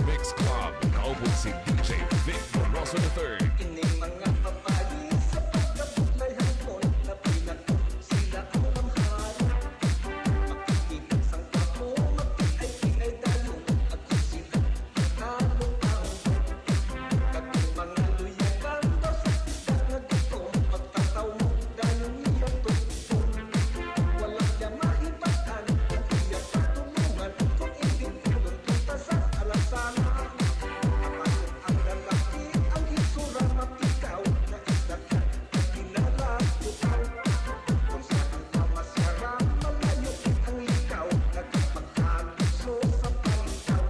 Mix Club. Kaupod si DJ Vic Rosso III. Ining mga papayi sa pagkabot may hangkon na pinako sila ang lamhan. Makikita sang papo, magpingay-pingay tayo at kung sila kalong ang katong mga luyakan daw sa isdak na dito magtataw mo dahil niya tugtong. Walang siya maibatan at iya patulungan kung hindi tulong kita sa alasana. Ang lalaki ang isura mapikaw na isdak na kinalagpukaw. Kung saan ka masyarang malayo ang likaw nagkapagkaluso sa palitaw.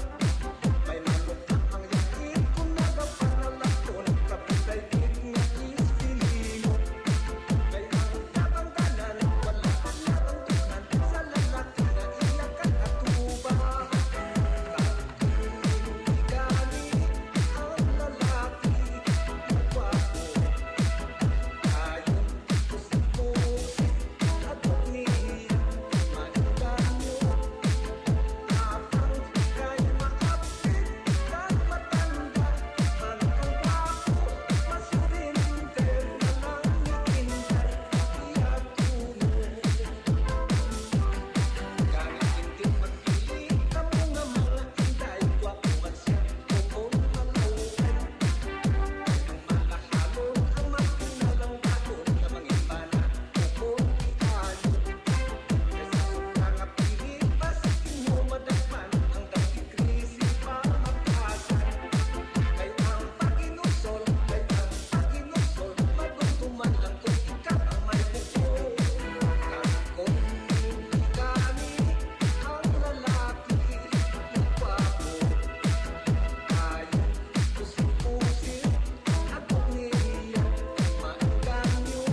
May malukak ang yakin kung nagapanalakon kapitay nga isfilimo. Kaya ang tatangganan wala ang narantunan sa lalaki na iyakan at tuba. Gani ang lalaki magwapo ayon pusik-pusik agok niya manuganyo apang kay maapit kag matanda man ang gwapo masurinter na lang niintay iyatulong. Kahit hindi magpili ka mo nga mga inday, gwapo man siya o malaway. Ang malahalon ang magpinalang taon na mangibana o iano. Kaysa sobra nga pili, basig inyo madagpan ang dati krisis pa magkasan. Kay ang paginusol, magtuntuman lang kung ikaw ang may buko. Kung gani ang lalaki magwapo ayon pusik-pusik agok niya manuganyo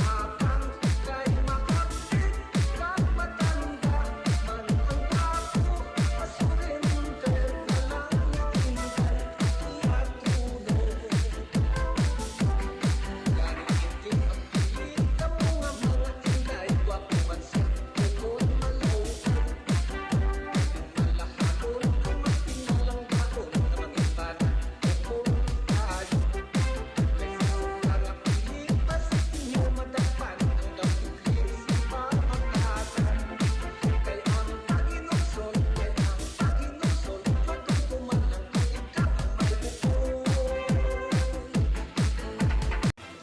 apang kay maapit kag matanda man ang gwapo masurinter na lang niintay iyatulong. Gani hindi magpili ka mo nga mga inday, gwapo man siya bukod malaway. Malahalon ang magpinalang taon na mangibana bukod tayo. Kaysa sobra nga pili, basig inyo madagpan ang dati krisis pa magkasan. Kay ang paginusol, magtuntuman lang kung ikaw ang may buko.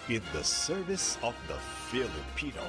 In the service of the Filipino.